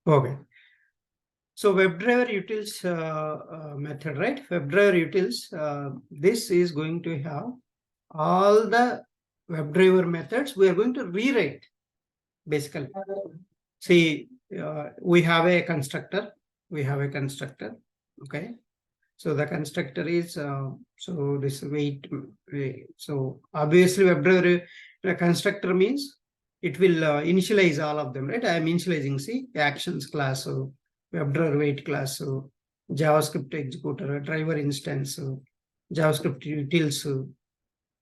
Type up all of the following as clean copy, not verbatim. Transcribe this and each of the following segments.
Okay. So WebdriverUtils method, right? WebdriverUtils, this is going to have all the WebDriver methods. We are going to rewrite, basically. See, we have a constructor. Okay. So the constructor is, so this wait. So obviously WebDriver constructor means it will initialize all of them, right? I am initializing, see, actions class, so WebDriver wait class, so JavaScript executor, driver instance, JavaScript utils,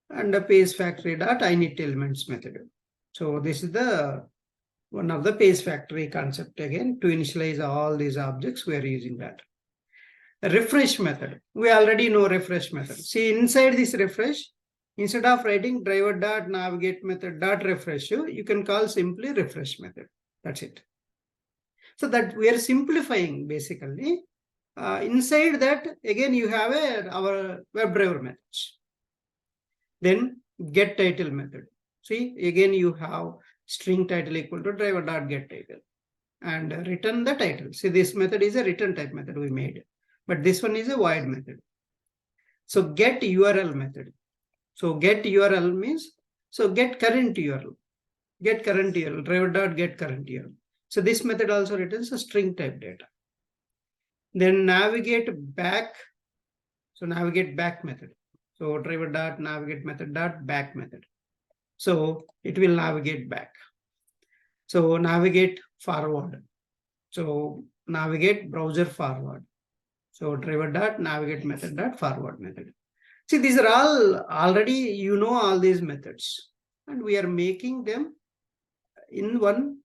and the page factory dot init elements method. So this is the one of the page factory concept again. To initialize all these objects, we are using that. Refresh method. We already know refresh method. See, inside this refresh, instead of writing driver dot navigate method dot refresh, you can call simply refresh method. That's it. So that we are simplifying basically. Inside that, again, you have our WebDriver methods. Then get title method. See, again, you have string title equal to driver dot get title and return the title. See, this method is a return type method we made, but this one is a void method. So get URL method. So get URL means, so get current URL, driver dot get current URL. So this method also returns a string type data. Then navigate back. So navigate back method. So driver dot navigate method dot back method. So it will navigate back. So navigate forward. So navigate browser forward. So driver dot navigate method dot forward method. See, these are all already, you know, all these methods, and we are making them in one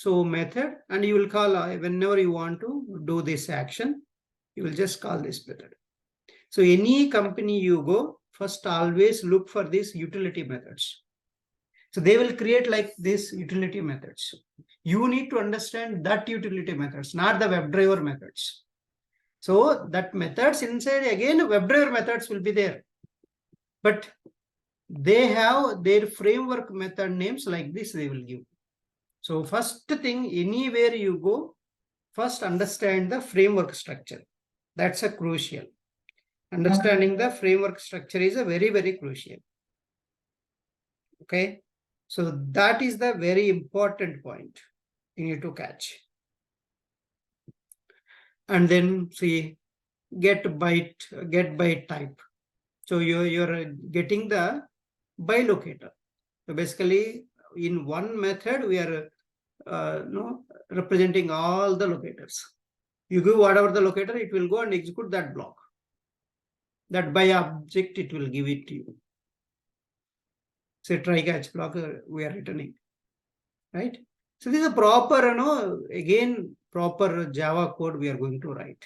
method, and you will call whenever you want to do this action, you will just call this method. So any company you go, first always look for these utility methods. So they will create like this utility methods. You need to understand that utility methods, not the WebDriver methods. So that methods inside, again, WebDriver methods will be there. But they have their framework method names like this, they will give. So first thing, anywhere you go, first understand the framework structure. That's a crucial. Understanding the framework structure is a very, very crucial. Okay. So that is the very important point you need to catch. And then see, get byte type. So you're getting the by locator. So basically, in one method, we are representing all the locators. You give whatever the locator, it will go and execute that block. That by object, it will give it to you. Say try catch block, we are returning, right? So this is a proper, again, proper Java code we are going to write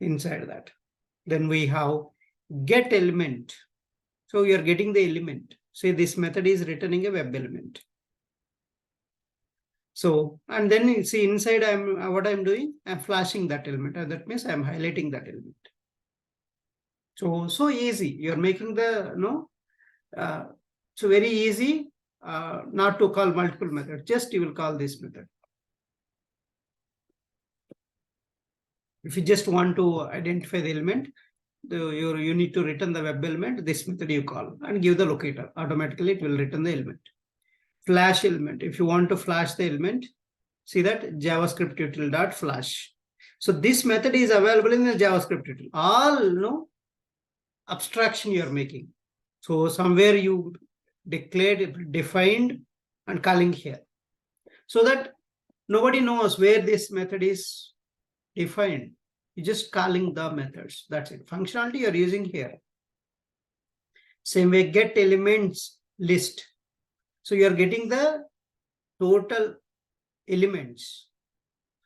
inside that. Then we have get element. So you are getting the element. Say this method is returning a web element. So, and then see inside what I'm doing, I'm flashing that element. That means I'm highlighting that element. So easy. You're making the, so very easy not to call multiple methods. Just you will call this method. If you just want to identify the element, you need to return the web element, this method you call and give the locator. Automatically it will return the element. Flash element. If you want to flash the element, see that JavaScript util dot flash. So this method is available in the JavaScript util. All abstraction you are making. So somewhere you declared, defined, and calling here. So that nobody knows where this method is defined. You're just calling the methods. That's it. Functionality you're using here. Same way, get elements list. So you're getting the total elements.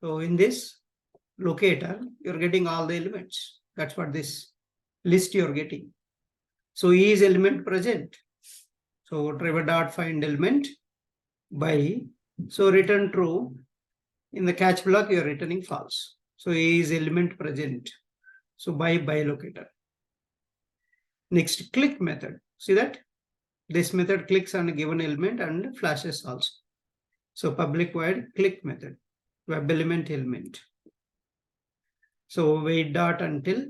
So in this locator, you're getting all the elements. That's what this list you're getting. So is element present. So driver dot find element by, so return true. In the catch block, you're returning false. So is element present. So by locator. Next, click method. See that? This method clicks on a given element and flashes also. So public void click method. web element. So wait dot until,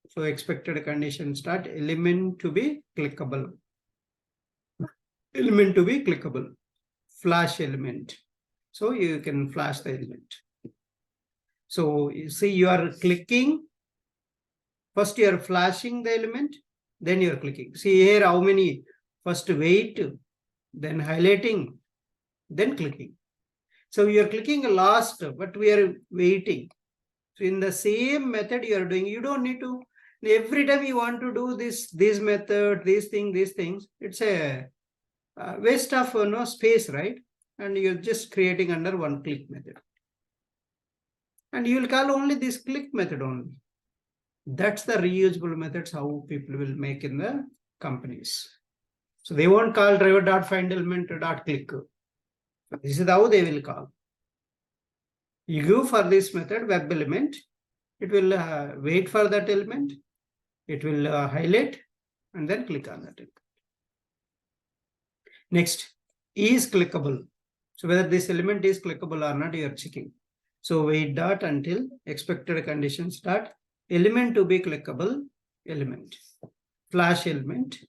so expected condition start, element to be clickable. Element to be clickable. Flash element. So you can flash the element. So you see, you are clicking. First you are flashing the element, then you are clicking. See here how many, first wait, then highlighting, then clicking. So you are clicking last, but we are waiting. So in the same method you are doing, you don't need to, every time you want to do this method, these things, it's a waste of no space, right? And you're just creating under one click method. And you will call only this click method only. That's the reusable methods how people will make in the companies. So they won't call driver.findElement.click. This is how they will call. You give for this method web element, it will wait for that element, it will highlight and then click on that element. Next, is clickable. So whether this element is clickable or not, you are checking. So wait dot until expected conditions dot element to be clickable element, flash element.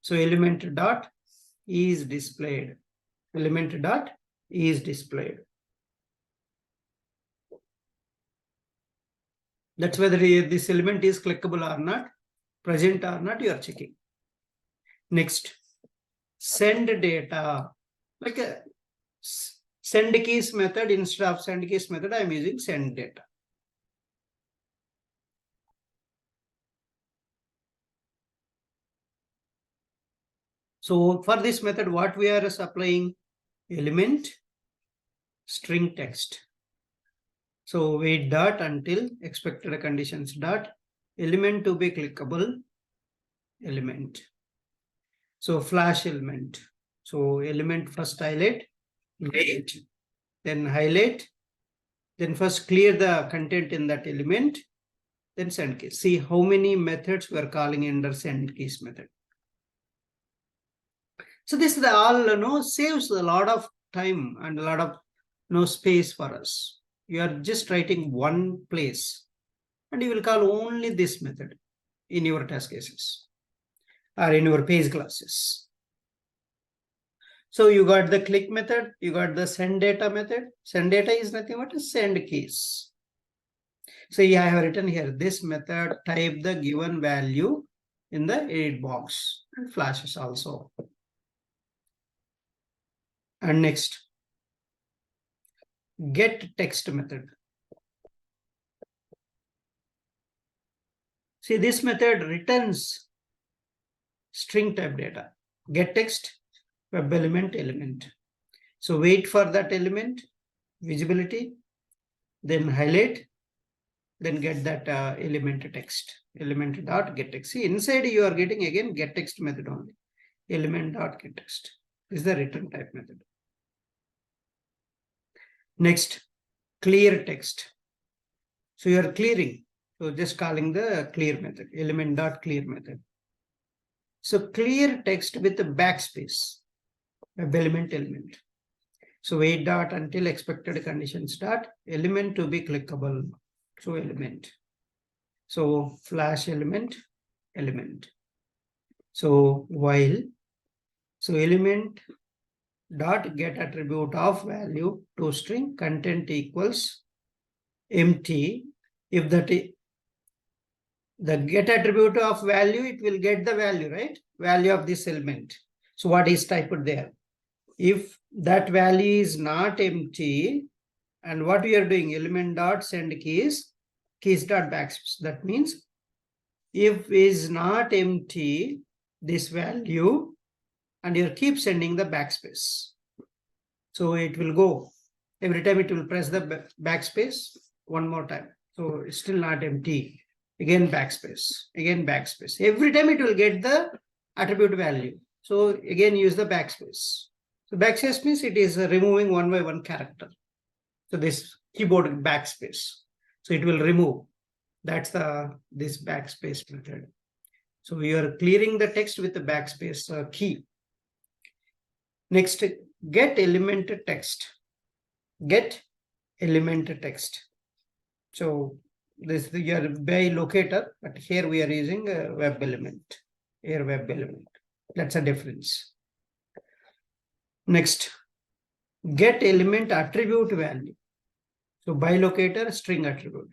So element dot is displayed. Element dot is displayed. That's whether this element is clickable or not, present or not, you are checking. Next, send data. Like a send keys method, instead of send keys method, I am using send data. So for this method, what we are supplying? Element, string text. So wait dot until expected conditions dot element to be clickable element. So flash element. So element first highlight, wait, then highlight, then first clear the content in that element, then send keys. See how many methods we are calling under send keys method. So this is all saves a lot of time and a lot of space for us. You are just writing one place and you will call only this method in your test cases or in your page classes. So you got the click method, you got the send data method. Send data is nothing but a send keys. So yeah, I have written here this method, type the given value in the edit box and flashes also. And next, get text method. See, this method returns string type data. Get text, web element. So wait for that element, visibility, then highlight, then get that element text, element dot get text. See, inside you are getting again get text method only, element dot get text. This is the return type method. Next, clear text. So you are clearing. So just calling the clear method, element dot clear method. So clear text with the backspace, web element. So wait dot until expected conditions dot element to be clickable. So element. So flash element. So while, so element dot get attribute of value to string content equals empty. If that is the get attribute of value, it will get the value, right? Value of this element. So what is typed there? If that value is not empty, and what we are doing, element dot send keys dot backspace. That means if is not empty, this value, and you keep sending the backspace. So it will go. Every time it will press the backspace one more time. So it's still not empty. Again backspace, again backspace. Every time it will get the attribute value. So again use the backspace. So backspace means it is removing one by one character. So this keyboard backspace. So it will remove. That's this backspace method. So you are clearing the text with the backspace key. Next, get element text. get element text. So this is your by locator, but here we are using a web element. Here web element. That's a difference. Next, get element attribute value. So by locator string attribute.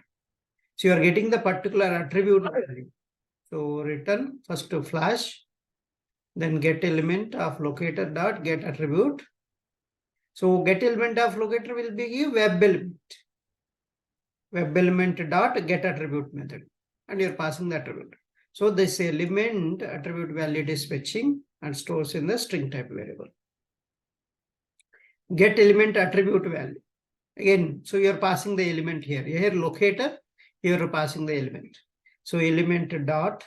So you are getting the particular attribute value. So return first to flash, then get element of locator dot get attribute. So get element of locator will be web element. Web element dot get attribute method, and you're passing the attribute. So this element attribute value is fetching and stores in the string type variable. Get element attribute value. Again, so you're passing the element here. Here locator, here you're passing the element. So element dot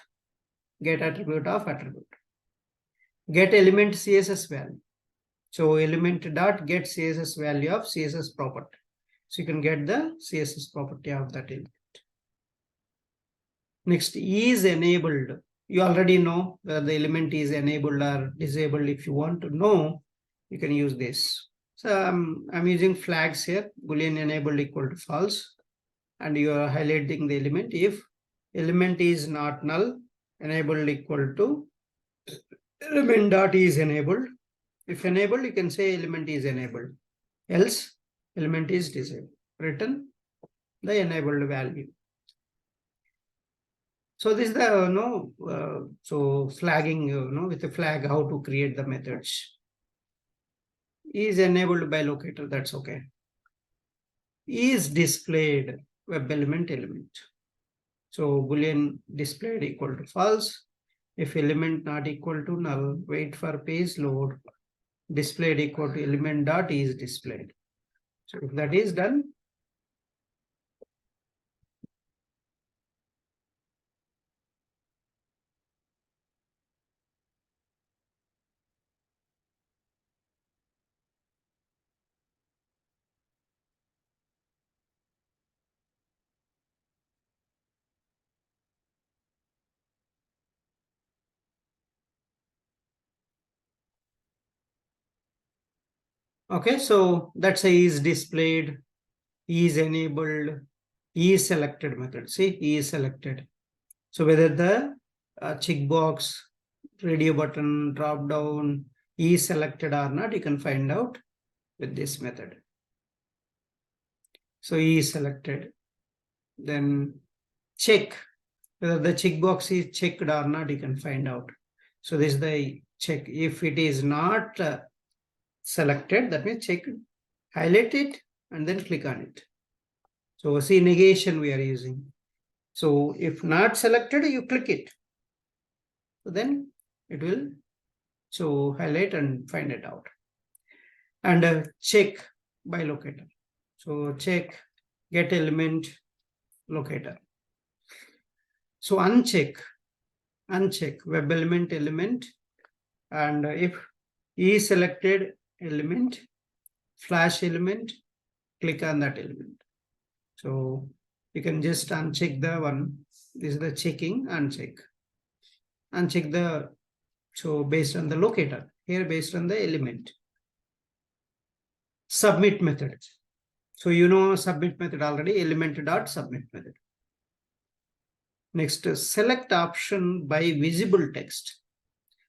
get attribute of attribute. Get element CSS value. So element dot get CSS value of CSS property. So you can get the CSS property of that element. Next is enabled. You already know whether the element is enabled or disabled. If you want to know, you can use this. So I'm using flags here. Boolean enabled equal to false. And you are highlighting the element. If element is not null, enabled equal to element dot is enabled. If enabled, you can say element is enabled. Else, element is disabled. Return the enabled value. So this is the so flagging with the flag how to create the methods. Is enabled by locator, that's okay. Is displayed web element. So boolean displayed equal to false. If element not equal to null, wait for page load. Displayed equal to element dot is displayed. So if that is done, okay, so that's a is displayed, is enabled, is selected method. See, is selected. So whether the checkbox, radio button, drop down is selected or not, you can find out with this method. So is selected. Then check whether the checkbox is checked or not, you can find out. So this is the check. If it is not selected, that means check, highlight it and then click on it. So see, negation we are using. So if not selected, you click it. So then it will so highlight and find it out. And check by locator. So check get element locator. So uncheck web element, and if is selected element, flash element, click on that element. So you can just uncheck the one. This is the checking, uncheck the, so based on the locator, here based on the element. Submit method. So you know submit method already, element dot submit method. Next, select option by visible text.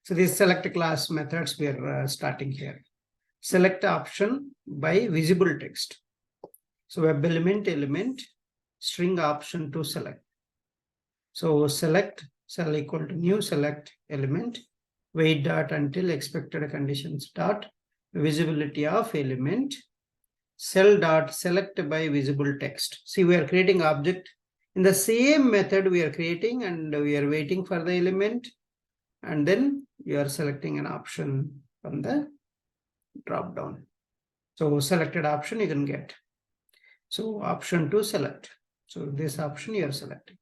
So these select class methods we are starting here. Select option by visible text. So web element, string option to select. So select cell equal to new select element, wait dot until expected conditions dot visibility of element, cell dot select by visible text. See, we are creating object in the same method we are creating, and we are waiting for the element, and then you are selecting an option from the drop down. So selected option you can get. So option to select. So this option you are selecting.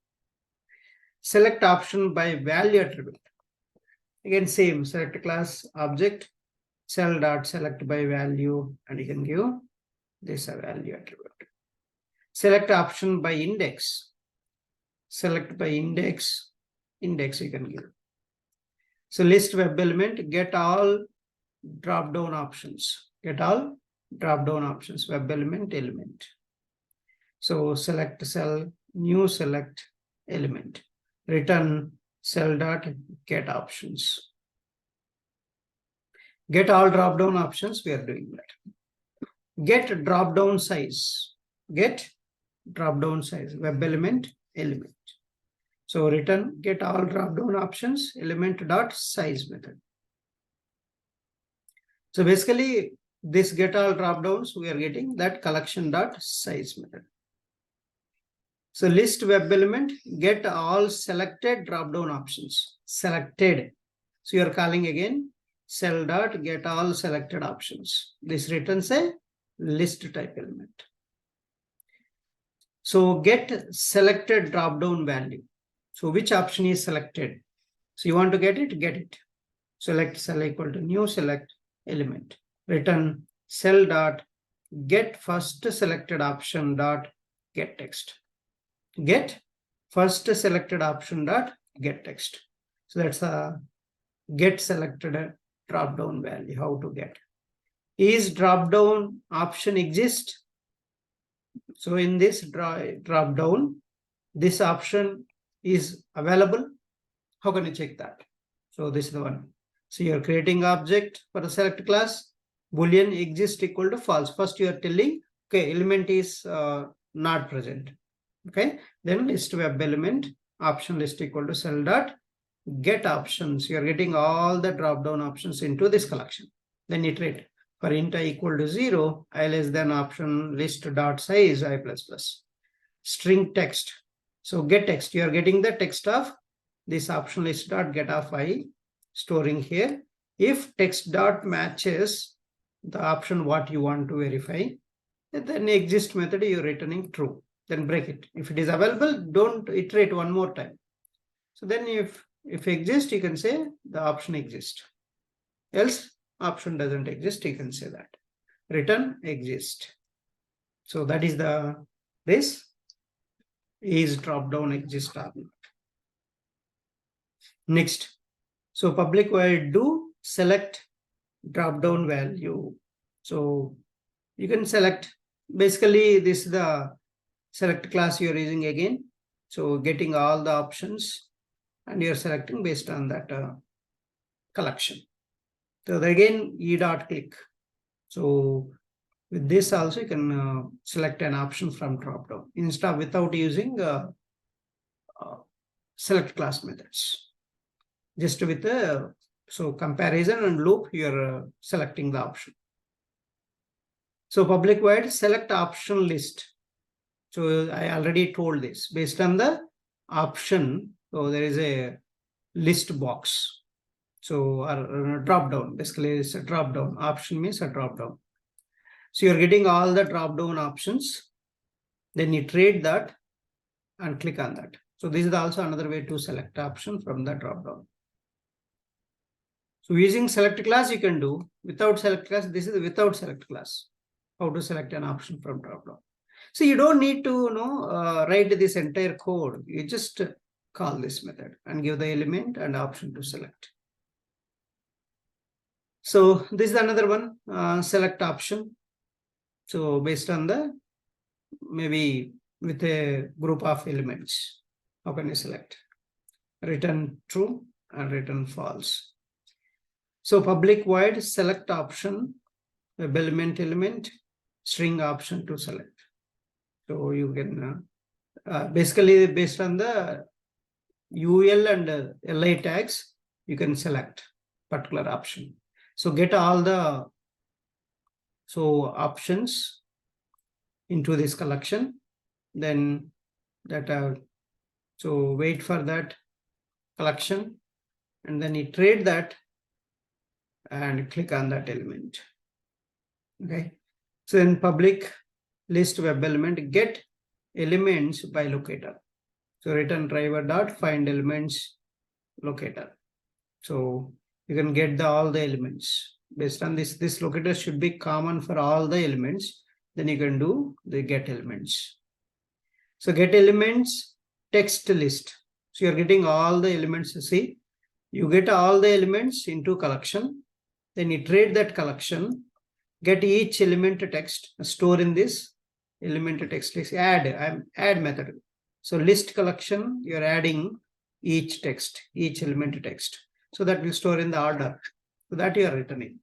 Select option by value attribute. Again, same, select class object, cell dot select by value, and you can give this a value attribute. Select option by index. Select by index you can give. So list web element, get all drop down options. Get all drop down options, web element, element. So select cell, new select element, return cell dot get options. Get all drop down options, we are doing that. Get drop down size, get drop down size, web element, element. So return get all drop down options, element dot size method. So basically this get all drop downs, we are getting that collection dot size method. So list web element, get all selected drop down options, selected. So you are calling again cell dot get all selected options. This returns a list type element. So get selected drop down value. So which option is selected? So you want to get it, select cell equal to new select element, return cell dot get first selected option dot get text. Get first selected option dot get text. So that's a get selected drop down value. How to get? Is drop down option exist? So in this drop down, this option is available. How can you check that? So this is the one. So you're creating object for the select class, boolean exist equal to false. First you are telling, okay, element is not present. Okay, then list web element option list equal to cell dot get options. You are getting all the drop down options into this collection. Then iterate for int I equal to 0, I less than option list dot size I plus plus. String text. So get text. You are getting the text of this option list dot get of I, storing here. If text dot matches the option what you want to verify, then exist method you're returning true. Then break it. If it is available, don't iterate one more time. So then if exist, you can say the option exists. Else option doesn't exist, you can say that. Return exist. So that is this is drop down exist or not. Next, so public void do select drop down value. So you can select, basically this is the select class you're using again. So getting all the options and you're selecting based on that collection. So again, e dot click. So with this also you can select an option from drop down instead without using select class methods. Just with the so comparison and loop, you're selecting the option. So public void select option list. So I already told this based on the option. So there is a list box. So a drop down, basically it's a drop down. Option means a drop down. So you're getting all the drop down options. Then you trade that and click on that. So this is also another way to select option from the drop down. So using select class you can do. Without select class, this is without select class. How to select an option from drop down. So you don't need to write this entire code. You just call this method and give the element and option to select. So this is another one, select option. So based on the maybe with a group of elements, how can you select? Return true and return false. So public void select option, web element, string option to select. So you can basically based on the UL and LI tags, you can select particular option. So get all the options into this collection. Then that so wait for that collection and then iterate that and click on that element. Okay. So in public list web element get elements by locator. So return driver dot find elements locator. So you can get all the elements based on this locator should be common for all the elements. Then you can do the get elements. So get elements text list. So you're getting all the elements. See, you get all the elements into collection. Then iterate that collection get each element text, store in this element text list, add method. So list collection, you're adding each text, each element text. So that will store in the order. So that you are returning.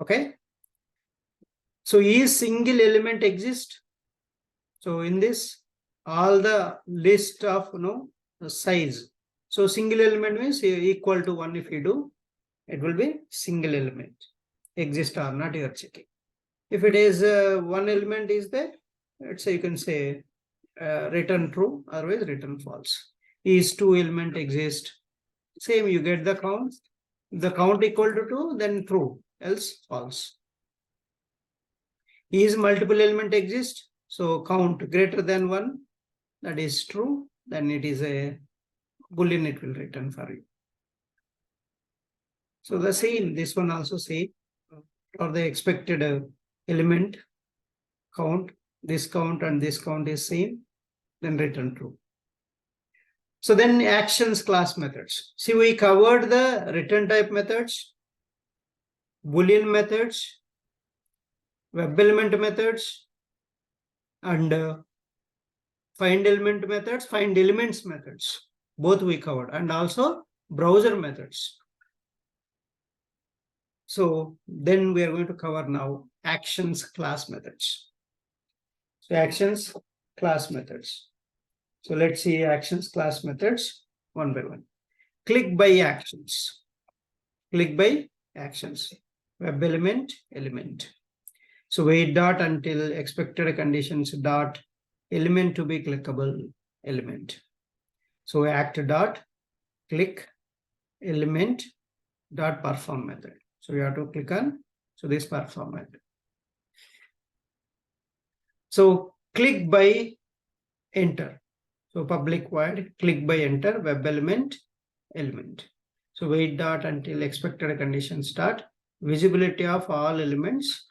Okay. So is single element exist? So in this, all the list of size. So single element means equal to 1. If you do, it will be single element. Exist or not, you are checking. If it is one element is there, let's say you can say return true, otherwise return false. Is two element exist? Same, you get the count. If the count equal to 2, then true, else false. Is multiple element exist? So count greater than 1, that is true, then it is a boolean, it will return for you. So the same, this one also say for the expected element count, this count and this count is same, then return true. So then actions class methods. See, we covered the return type methods, boolean methods, web element methods, and find element methods, find elements methods. Both we covered, and also browser methods. So then we are going to cover now actions class methods. So actions class methods. So let's see actions class methods one by one. Click by actions. Click by actions. Web element. So wait dot until expected conditions dot element to be clickable element. So act dot click element dot perform method. So we have to click on this perform method. So click by enter. So public void click by enter web element. So wait dot until expected conditions start visibility of all elements.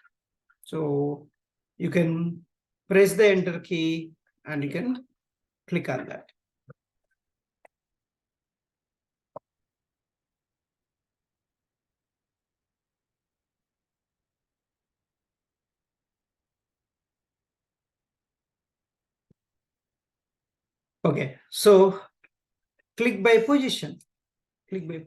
So you can press the enter key and you can click on that. Okay, so click by position. Click by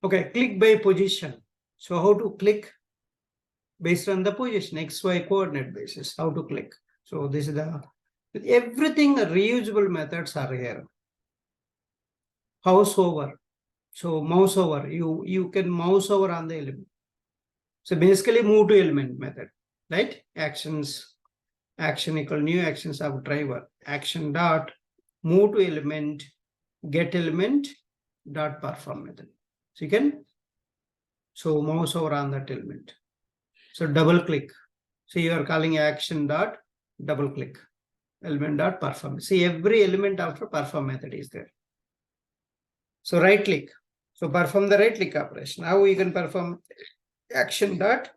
okay, click by position. So how to click based on the position, XY coordinate basis, how to click. So this is everything reusable methods are here. Mouse over. So mouse over, you can mouse over on the element. So basically move to element method, right? Actions, action equal new actions of driver. Action dot move to element, get element dot perform method. So you can mouse over on that element. So double click. So you are calling action dot double click element dot perform. See, every element after perform method is there. So right click. So perform the right click operation. Now you can perform action dot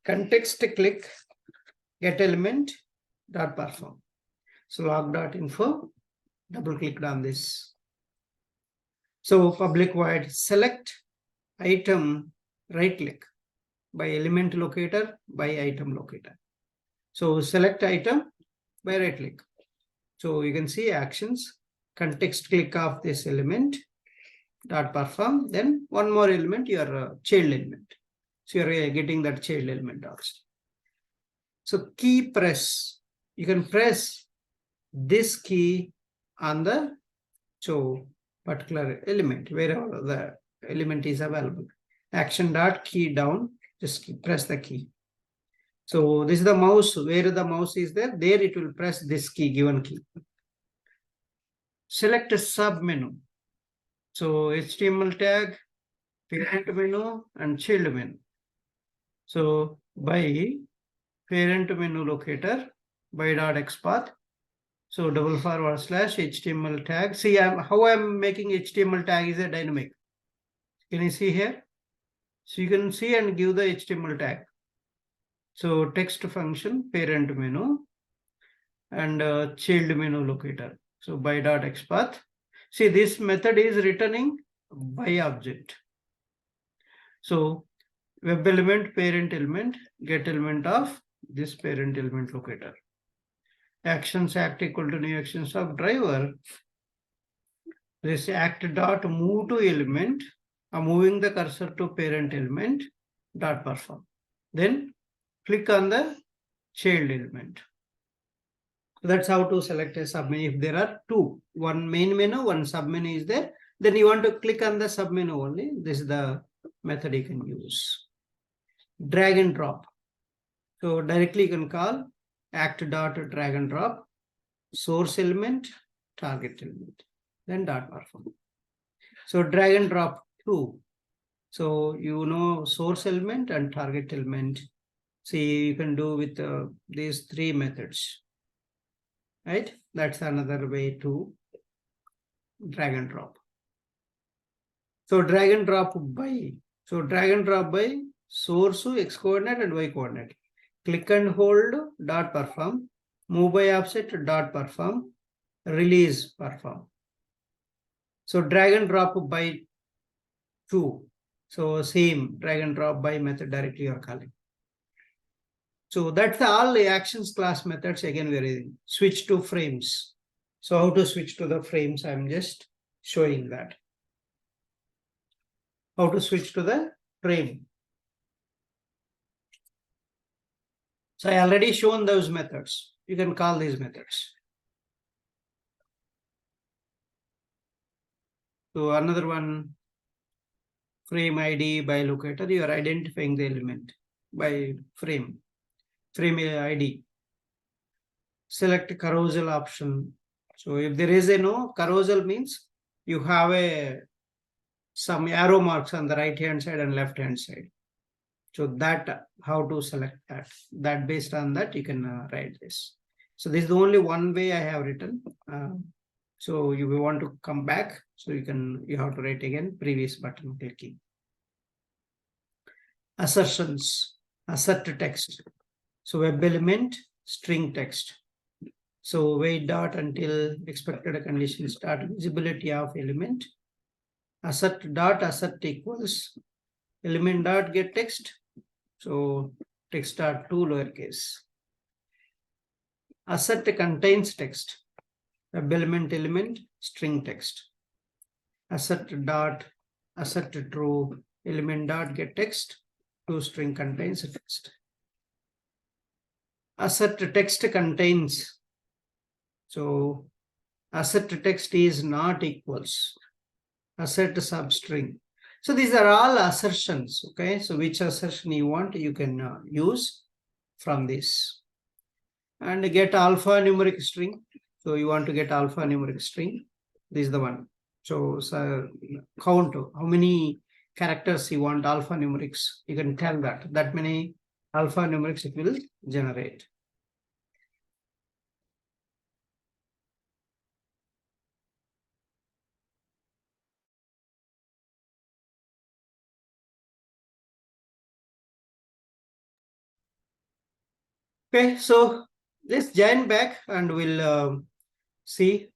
context click get element dot perform. So log dot info, double clicked on this. So public void select item, right click by element locator by item locator. So select item by right click. So you can see actions, context click of this element dot perform, then one more element, your child element. So you're getting that child element also. So key press, you can press this key on the particular element, wherever the element is available. Action dot key down, just press the key. So this is the mouse, where the mouse is there it will press this key, given key. select a sub menu. So HTML tag, parent menu, and child menu. So by parent menu locator, by .xpath. So // HTML tag. See how I'm making HTML tag is a dynamic. Can you see here? So you can see and give the HTML tag. So text function, parent menu, and child menu locator. So by .xpath. See, this method is returning by object. So web element, parent element, get element of this parent element locator. Actions act equal to new actions of driver. This act dot move to element. I'm moving the cursor to parent element dot perform. Then click on the child element. That's how to select a submenu. If there are two, one main menu, one submenu is there, then you want to click on the submenu only. This is the method you can use. Drag and drop. So directly you can call act dot drag and drop, source element, target element, then dot perform. So drag and drop two. So you know source element and target element. See, you can do with these three methods. Right? That's another way to drag and drop. So drag and drop by. So drag and drop by source, x coordinate and y coordinate. Click and hold dot perform. Move by offset dot perform. Release perform. So drag and drop by two. So same drag and drop by method directly you are calling. So that's all the actions class methods. Again, we are using. Switch to frames. So how to switch to the frames? I'm just showing that. How to switch to the frame. So I already shown those methods. You can call these methods. So another one, frame ID by locator. You are identifying the element by frame ID. Select carousel option. So if there is a no, carousel means you have some arrow marks on the right hand side and left hand side. So that how to select that based on that you can write this. So this is the only one way I have written. So you will want to come back. So you have to write again previous button clicking. Assertions, assert text. So web element, string text. So wait dot until expected condition start, visibility of element. Assert dot assert equals element dot get text. So text dot to lowercase. Assert contains text. Web element string text. Assert dot assert true element dot get text. To string contains text. Assert text contains. So assert text is not equals. Assert substring. So these are all assertions. Okay. So which assertion you want, you can use from this. And get alphanumeric string. So you want to get alphanumeric string. This is the one. So count how many characters you want alphanumerics. You can tell that many alphanumerics it will generate. Okay, so let's join back and we'll see